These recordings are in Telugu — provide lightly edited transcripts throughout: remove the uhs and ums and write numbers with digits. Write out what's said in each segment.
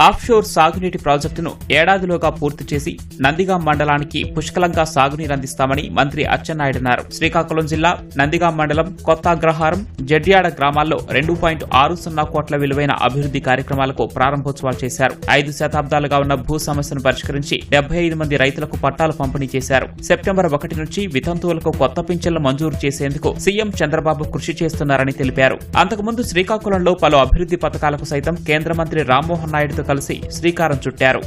ఆఫ్షోర్ సాగునీటి ప్రాజెక్టును ఏడాదిలోగా పూర్తి చేసి నందిగాం మండలానికి పుష్కలంగా సాగునీరు అందిస్తామని మంత్రి అచ్చెన్నాయుడు. శ్రీకాకుళం జిల్లా నందిగాం మండలం కొత్త అగ్రహారం, జడ్యాడ గ్రామాల్లో 2.60 కోట్ల విలువైన అభివృద్ది కార్యక్రమాలకు ప్రారంభోత్సవాలు చేశారు. 5 శతాబ్దాలుగా ఉన్న భూ సమస్యను పరిష్కరించి 75 మంది రైతులకు పట్టాలు పంపిణీ చేశారు. సెప్టెంబర్ 1 నుంచి వితంతువులకు కొత్త పింఛన్లు మంజూరు చేసేందుకు సీఎం చంద్రబాబు కృషి చేస్తున్నారని తెలిపారు. అంతకుముందు శ్రీకాకుళంలో పలు అభివృద్ది పథకాలకు సైతం కేంద్ర మంత్రి రామ్మోహన్ నాయుడుతో కలిసి శ్రీకారం చుట్టారు.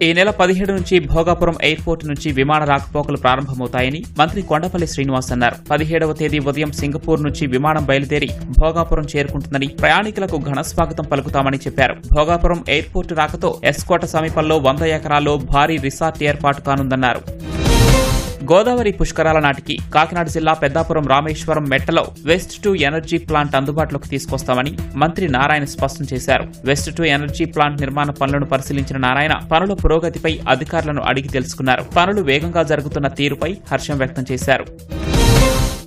ఈ నెల 17 నుంచి భోగాపురం ఎయిర్పోర్టు నుంచి విమాన రాకపోకలు ప్రారంభమవుతాయని మంత్రి కొండపల్లి శ్రీనివాస్ అన్నారు. 17వ తేదీ ఉదయం సింగపూర్ నుంచి విమానం బయలుదేరి భోగాపురం చేరుకుంటుందని, ప్రయాణికులకు ఘన స్వాగతం పలుకుతామని చెప్పారు. భోగాపురం ఎయిర్పోర్టు రాకతో ఎస్కోట సమీపంలో 100 ఎకరాల్లో భారీ రిసార్ట్ ఏర్పాటు కానుందన్నారు. గోదావరి పుష్కరాల నాటికి కాకినాడ జిల్లా పెద్దాపురం రామేశ్వరం మెట్టలో వేస్ట్ టు ఎనర్జీ ప్లాంట్ అందుబాటులోకి తీసుకొస్తామని మంత్రి నారాయణ స్పష్టం చేశారు. వేస్ట్ టు ఎనర్జీ ప్లాంట్ నిర్మాణ పనులను పరిశీలించిన నారాయణ పనుల పురోగతిపై అధికారులను అడిగి తెలుసుకున్నారు. పనులు వేగంగా జరుగుతున్న తీరుపై హర్షం వ్యక్తం చేశారు.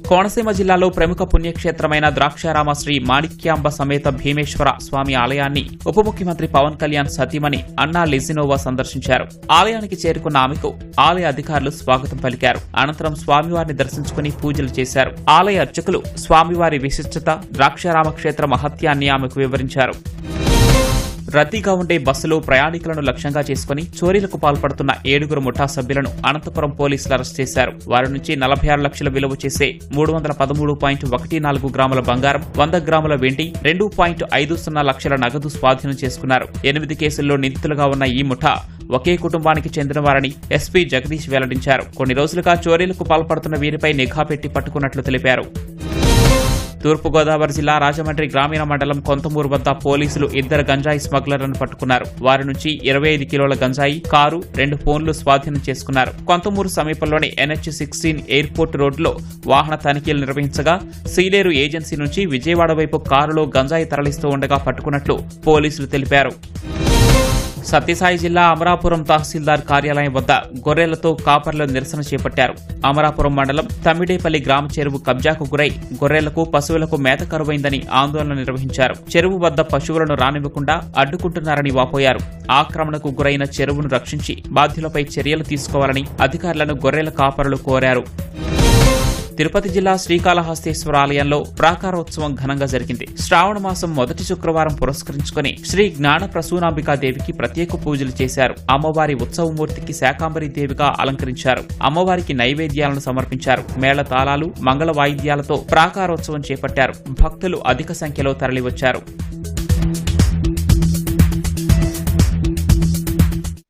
కోనసీమ జిల్లాలో ప్రముఖ పుణ్యక్షేత్రమైన ద్రాక్షారామ శ్రీ మాణిక్యాంబ సమేత భీమేశ్వర స్వామి ఆలయాన్ని ఉప ముఖ్యమంత్రి పవన్ కళ్యాణ్ సతీమణి అన్నా లెజినోవా సందర్శించారు. ఆలయానికి చేరుకున్న ఆమెకు ఆలయ అధికారులు స్వాగతం పలికారు. అనంతరం స్వామివారిని దర్శించుకుని పూజలు చేశారు. ఆలయ అర్చకులు స్వామివారి విశిష్టత, ద్రాక్షారామ క్షేత్ర మహత్యాన్ని ఆమెకు వివరించారు. రద్దీగా ఉండే బస్సులో ప్రయాణికులను లక్ష్యంగా చేసుకుని చోరీలకు పాల్పడుతున్న 7 ముఠా సభ్యులను అనంతపురం పోలీసులు అరెస్ట్ చేశారు. వారి నుంచి 46 లక్షల విలువ చేసే 313.14 గ్రాముల బంగారం, 100 గ్రాముల వెండి, 2.50 లక్షల నగదు స్వాధీనం చేసుకున్నారు. 8 కేసుల్లో నిందితులుగా ఉన్న ఈ ముఠా ఒకే కుటుంబానికి చెందినవారని ఎస్పీ జగదీష్ వెల్లడించారు. కొన్ని రోజులుగా చోరీలకు పాల్పడుతున్న వీరిపై నిఘా పెట్టి పట్టుకున్నట్లు తెలిపారు. తూర్పుగోదావరి జిల్లా రాజమండ్రి గ్రామీణ మండలం కొంతమూరు వద్ద పోలీసులు 2 గంజాయి స్మగ్లర్లను పట్టుకున్నారు. వారి నుంచి 25 కిలోల గంజాయి, కారు, 2 ఫోన్లు స్వాధీనం చేసుకున్నారు. కొంతమూరు సమీపంలోని NH-16 ఎయిర్పోర్ట్ రోడ్డులో వాహన తనిఖీలు నిర్వహించగా సీలేరు ఏజెన్సీ నుంచి విజయవాడ వైపు కారులో గంజాయి తరలిస్తూ ఉండగా పట్టుకున్నట్లు పోలీసులు తెలిపారు. సత్యసాయి జిల్లా అమరాపురం తహసీల్దార్ కార్యాలయం వద్ద గొర్రెలతో కాపర్లు నిరసన చేపట్టారు. అమరాపురం మండలం తమ్మిడేపల్లి గ్రామ చెరువు కబ్జాకు గురై గొర్రెలకు, పశువులకు మేత కరువైందని ఆందోళన నిర్వహించారు. చెరువు వద్ద పశువులను రానివ్వకుండా అడ్డుకుంటున్నారని వాపోయారు. ఆక్రమణకు గురైన చెరువును రక్షించి బాధ్యులపై చర్యలు తీసుకోవాలని అధికారులను గొర్రెల కాపరులు కోరారు. తిరుపతి జిల్లా శ్రీకాళహస్తీశ్వర ఆలయంలో ప్రాకారోత్సవం ఘనంగా జరిగింది. శ్రావణ మాసం మొదటి శుక్రవారం పురస్కరించుకుని శ్రీ జ్ఞాన ప్రసూనాంబికాదేవికి ప్రత్యేక పూజలు చేశారు. అమ్మవారి ఉత్సవమూర్తికి శాకాంబరి దేవిగా అలంకరించారు. అమ్మవారికి నైవేద్యాలను సమర్పించారు. మేళ తాళాలు, మంగళ వాయిద్యాలతో ప్రాకారోత్సవం చేపట్టారు. భక్తులు అధిక సంఖ్యలో తరలివచ్చారు.